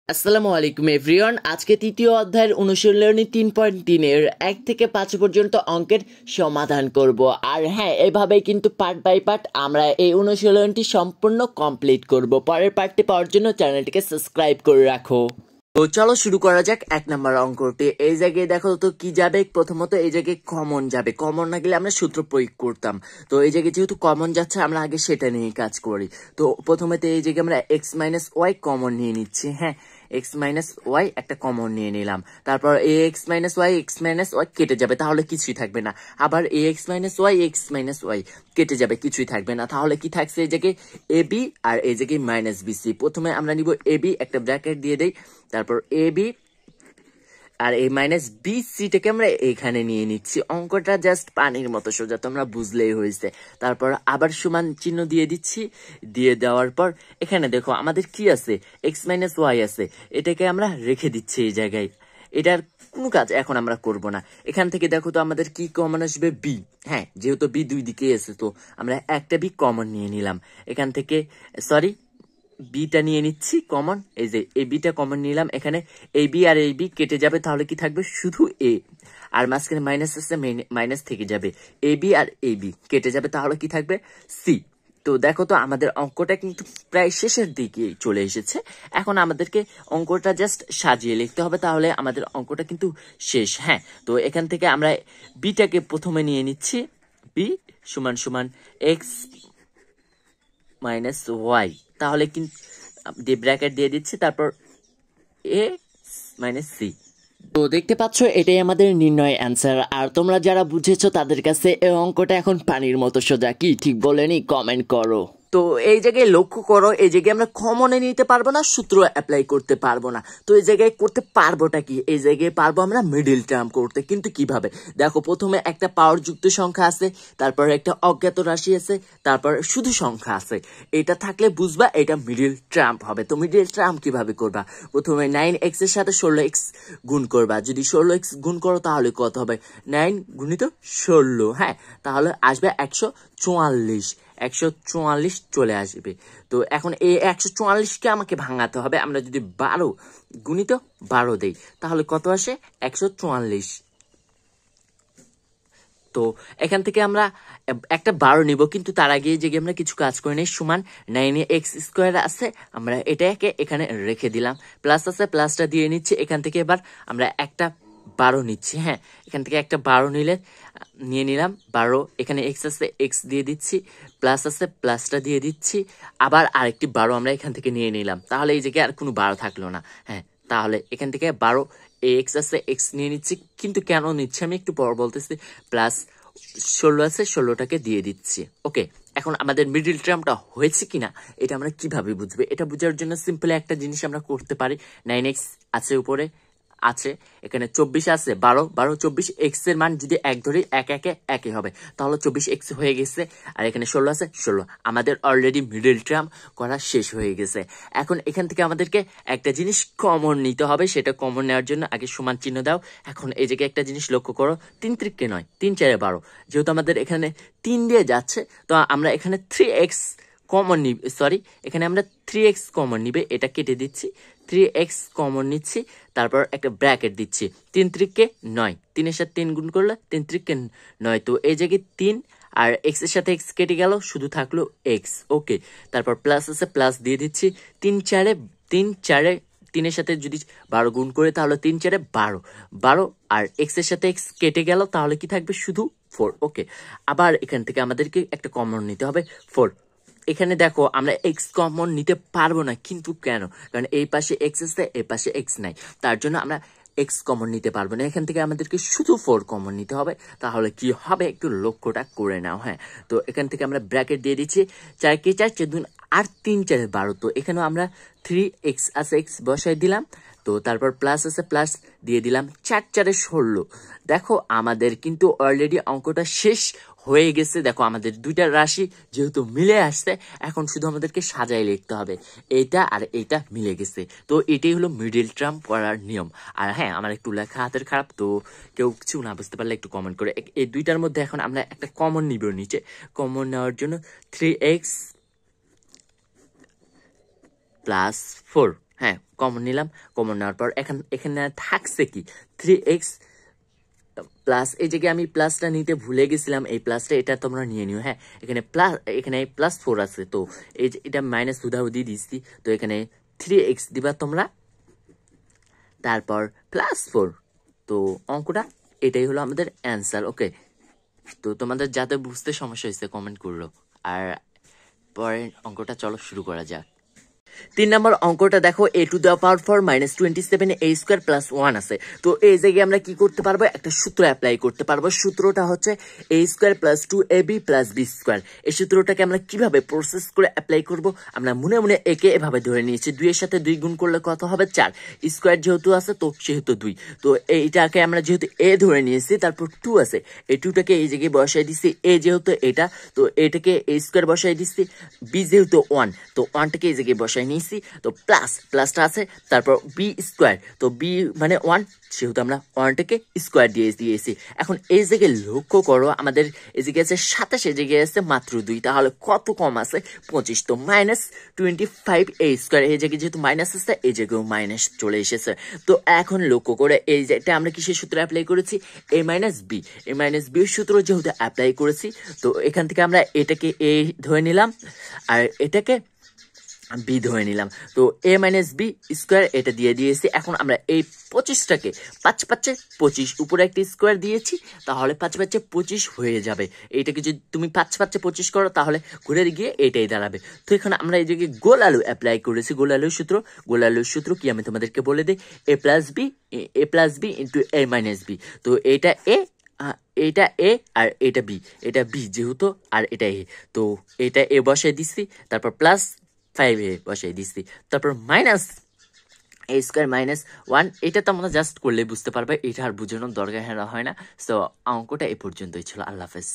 আসসালামু আলাইকুম এভরিওয়ান। আজকে তৃতীয় অধ্যায়ের অনুশীলনী 3.3 এর 1 থেকে 5 পর্যন্ত অঙ্কের সমাধান করব। আর হ্যাঁ, এভাবেই কিন্তু পার্ট বাই পার্ট আমরা এই অনুশীলনটি সম্পূর্ণ কমপ্লিট করব। পরের পার্টটি পাওয়ার জন্য চ্যানেলটিকে সাবস্ক্রাইব করে রাখো। তো চলো শুরু করা যাক। 1 নম্বর অঙ্কটি এই জায়গায় দেখো তো কি যাবে। প্রথমত এই জায়গায় কমন যাবে, কমন না গেলে আমরা সূত্র প্রয়োগ করতাম। তো এই জায়গায় যেহেতু কমন যাচ্ছে আমরা আগে সেটা নিয়ে কাজ করি। তো প্রথমে তো এই জায়গায় আমরা x মাইনাস ওয়াই কমন নিয়ে নিচ্ছি। হ্যাঁ, x মাইনাস ওয়াই একটা কমন নিয়ে নিলাম। তারপর ax মাইনাস ওয়াই কেটে যাবে, তাহলে কিছুই থাকবে না। আবার ax মাইনাস ওয়াই কেটে যাবে, কিছুই থাকবে না। তাহলে কি থাকছে এই জায়গায় ab আর এই জায়গায় মাইনাস বিসি। প্রথমে আমরা নিব ab, একটা ব্র্যাকেট দিয়ে দেই। তারপর ab আর এই মাইনাস বিসিটাকে আমরা এখানে নিয়ে নিচ্ছি। অঙ্কটা জাস্ট পানির মতো সোজা, তোমরা বুঝলেই হয়েছে। তারপর আবার সমান চিহ্ন দিয়ে দিচ্ছি। দিয়ে দেওয়ার পর এখানে দেখো আমাদের কি আছে, এক্স মাইনাস ওয়াই আছে, এটাকে আমরা রেখে দিচ্ছি এই জায়গায়। এটার কোনো কাজ এখন আমরা করব না। এখান থেকে দেখো তো আমাদের কি কমন আসবে, বি। হ্যাঁ, যেহেতু বি দুই দিকে আছে তো আমরা একটা বি কমন নিয়ে নিলাম এখান থেকে। সরি, বিটা নিয়ে নিচ্ছি কমন। এই যে এ বিটা কমন নিলাম এখানে। এই বি আর এই বি কেটে যাবে, তাহলে কি থাকবে, শুধু এ। আর মাঝখানে মাইনাস আছে, মাইনাস থেকে যাবে। এ বি আর এই বি কেটে যাবে, তাহলে কি থাকবে, সি। তো দেখো তো আমাদের অঙ্কটা কিন্তু প্রায় শেষের দিকে চলে এসেছে। এখন আমাদেরকে অঙ্কটা জাস্ট সাজিয়ে লিখতে হবে, তাহলে আমাদের অঙ্কটা কিন্তু শেষ। হ্যাঁ, তো এখান থেকে আমরা বিটাকে প্রথমে নিয়ে নিচ্ছি। বি সমান সমান এক্স মাইনাস ওয়াই, তাহলে কিন্তু ব্র্যাকেট দিয়ে দিচ্ছি। তারপর এ মাইনাস সি। তো দেখতে পাচ্ছ এটাই আমাদের নির্ণয় অ্যান্সার। আর তোমরা যারা বুঝেছো তাদের কাছে এই অঙ্কটা এখন পানির মতো সোজা। কি ঠিক বলেনি? কমেন্ট করো। তো এই জায়গায় লক্ষ্য করো, এই জায়গায় আমরা কমনে নিতে পারবো না, সূত্র অ্যাপ্লাই করতে পারবো না। তো এই জায়গায় করতে পারবোটা কি, এই জায়গায় পারবো আমরা মিডিল টার্ম করতে। কিন্তু কিভাবে দেখো, প্রথমে একটা পাওয়ার যুক্ত সংখ্যা আছে, তারপর একটা অজ্ঞাত রাশি আছে, তারপর শুধু সংখ্যা আছে। এটা থাকলে বুঝবা এটা মিডিল টার্ম হবে। তো মিডিল টার্ম কিভাবে করবা, প্রথমে 9x এর সাথে 16x গুণ করবা। যদি 16x গুণ করো তাহলে কত হবে, 9 গুণিত 16। হ্যাঁ, তাহলে আসবে 144 চলে আসবে। তো এখন এই 144কে আমাকে ভাঙাতে হবে। আমরা যদি 12 গুণিত 12 দেই তাহলে কত আসে, 144। তো এখান থেকে আমরা একটা 12 নিব, কিন্তু তার আগে যে আমরা কিছু কাজ করে নেই। সমান 9x স্কোয়ার আছে, আমরা এটাকে এখানে রেখে দিলাম। প্লাস আছে, প্লাসটা দিয়ে নিচ্ছি। এখান থেকে এবার আমরা একটা 12 নিচ্ছি। হ্যাঁ, এখান থেকে একটা 12 নিয়ে নিলাম 12। এখানে এক্স আছে, এক্স দিয়ে দিচ্ছি। প্লাস আছে, প্লাসটা দিয়ে দিচ্ছি। আবার আরেকটি 12 আমরা এখান থেকে নিয়ে নিলাম, তাহলে এই জায়গায় আর কোনো 12 থাকলো না। হ্যাঁ, তাহলে এখান থেকে 12 এক্স আছে, এক্স নিয়ে নিচ্ছি। কিন্তু কেন নিচ্ছি আমি একটু পর বলতেছি। প্লাস 16 আছে, 16টাকে দিয়ে দিচ্ছি। ওকে, এখন আমাদের মিডিল টার্মটা হয়েছে কিনা এটা আমরা কিভাবে বুঝবো, এটা বোঝার জন্য সিম্পলি একটা জিনিস আমরা করতে পারি। 9x আছে উপরে আছে, এখানে 24 আছে, 12 12 24, এক্স এর মান যদি এক ধরি এক একে একই হবে, তাহলে 24x হয়ে গেছে। আর এখানে 16 আছে, 16। আমাদের অলরেডি মিডল টার্ম করা শেষ হয়ে গেছে। এখন এখান থেকে আমাদেরকে একটা জিনিস কমন নিতে হবে। সেটা কমন নেওয়ার জন্য আগে সমান চিহ্ন দাও। এখন এই জায়গায় একটা জিনিস লক্ষ্য করো, 3 3 নয়, 3 4 12। যেহেতু আমাদের এখানে 3 দিয়ে যাচ্ছে, তো আমরা এখানে 3x কমন নিব। সরি, এখানে আমরা 3x কমন নিবে, এটা কেটে দিচ্ছি। 3x কমন নিচ্ছি, তারপর একটা ব্র্যাকেট দিচ্ছি। 3 3 9, 3 এর সাথে 3 গুণ করলে 3 3 9। তো এই জায়গায় 3 আর এক্স এর সাথে এক্স কেটে গেল, শুধু থাকলো এক্স। ওকে, তারপর প্লাস আছে, প্লাস দিয়ে দিচ্ছি। 3 4 3 এর সাথে যদি 12 গুণ করে তাহলে 3 4 12 12। আর এক্স এর সাথে এক্স কেটে গেল, তাহলে কি থাকবে, শুধু 4। ওকে, আবার এখান থেকে আমাদেরকে একটা কমন নিতে হবে, 4। এখানে দেখো আমরা এক্স কমন নিতে পারবো না, কিন্তু কেন, কারণ এই পাশে এক্স আছে, এই পাশে এক্স নাই, তার জন্য আমরা এক্স কমন নিতে পারবো না। এখান থেকে আমাদেরকে শুধু 4 কমন নিতে হবে। তাহলে কি হবে একটু লক্ষ্যটা করে নাও। হ্যাঁ, তো এখান থেকে আমরা ব্র্যাকেট দিয়ে দিচ্ছি। 4 কে 4 4 2 আর 3 4 12। তো এখানেও আমরা 3x আছে, এক্স বসাই দিলাম। তো তারপর প্লাস আছে, প্লাস দিয়ে দিলাম। 4 4 16। দেখো আমাদের কিন্তু অলরেডি অঙ্কটা শেষ হয়ে গেছে। দেখো আমাদের দুইটা রাশি যেহেতু মিলে আসছে, এখন শুধু আমাদেরকে সাজাই লিখতে হবে। এইটা আর এইটা মিলে গেছে, তো এটাই হলো মিডিল টার্ম করার নিয়ম। আর হ্যাঁ, আমার একটু লেখা হাতের খারাপ, তো কেউ কিছু না বুঝতে পারলে একটু কমেন্ট করে। এই দুইটার মধ্যে এখন আমরা একটা কমন নিব নিচে। কমন নেওয়ার জন্য 3x + 4 হ্যাঁ কমন নিলাম, কমন নেওয়ার পর এখানে থাকছে কি 3x প্লাস, এই জায়গায় আমি প্লাসটা নিতে ভুলে গেছিলাম, এই প্লাসটা এটা তোমরা নিয়ে নিও। হ্যাঁ এখানে প্লাস, এখানে +4 আছে, তো এই যে এটা মাইনাস হুদাহুদি দিচ্ছি, তো এখানে 3x দিবা তোমরা, তারপর +4। তো অঙ্কটা এটাই হলো আমাদের অ্যান্সার। ওকে, তো তোমাদের যাতে বুঝতে সমস্যা হয়েছে কমেন্ট করলো। আর পরের অঙ্কটা চলো শুরু করা যাক। 3 নম্বর অঙ্কটা দেখো, a⁴ -27 a² + 1 আছে। তো এই জায়গায় আমরা কি করতে পারবো, একটা সূত্র অ্যাপ্লাই করতে পারবো। সূত্রটা হচ্ছে a² + 2ab + b²। এই সূত্রটাকে আমরা কিভাবে প্রসেস করে অ্যাপ্লাই করব, আমরা মনে মনে একে এভাবে ধরে নিয়েছি, 2 এর সাথে 2 গুণ করলে কত হবে 4, স্কোয়ার যেহেতু আছে তো সেহেতু 2। তো এইটাকে আমরা যেহেতু a ধরে নিয়েছি, তারপর 2 আছে, এই 2টাকে এই জায়গায় বসাই দিচ্ছি, a যেহেতু এটা, তো এটাকে a² বসাই দিচ্ছি, b যেহেতু 1, তো 1টাকে এই জায়গায় বসাই নিয়েছি, তো প্লাসটা আছে, তারপর b², তো b মানে 1, সেহেতু আমরা 1টাকে স্কোয়ার দিয়ে দিয়েছি। এখন এই জায়গায় লক্ষ্য করো, আমাদের এই জায়গায় আছে 27, এই জায়গায় আছে মাত্র 2, তাহলে কত কম আছে 25, তো -25 a², এই জায়গায় যেহেতু মাইনাস আছে এই জায়গায় মাইনাস চলে এসেছে। তো এখন লক্ষ্য করে এই যেটা আমরা কিসের সূত্র অ্যাপ্লাই করেছি, a - b, এর সূত্র যেহেতু অ্যাপ্লাই করেছি, তো এখান থেকে আমরা এটাকে a ধরে নিলাম আর এটাকে b ধরে নিলাম, তো a - b² এটা দিয়ে দিয়েছি। এখন আমরা এই 25টাকে 5 × 5 = 25, উপরে একটা স্কোয়ার দিয়েছি, তাহলে 5 × 5 = 25 হয়ে যাবে। এইটাকে যদি তুমি 5 × 5 = 25 করো, তাহলে ঘুরে গিয়ে এটাই দাঁড়াবে। তো এখানে আমরা এই জায়গায় গোল আলু অ্যাপ্লাই করেছি, গোল আলুর সূত্র কি আমি তোমাদেরকে বলে দিই, a + b × a - b। তো এটা এটা a আর এটা b যেহেতু, আর এটা a, তো এটা a বসাই দিচ্ছি, তারপর +5a বসাই দিচ্ছি, তারপর -a² - 1, এটা তো আমরা জাস্ট করলে বুঝতে পারবে, এটা আর বোঝানোর দরকার হয় না। সো অঙ্কটা এ পর্যন্তই ছিল। আল্লাহ হাফেজ।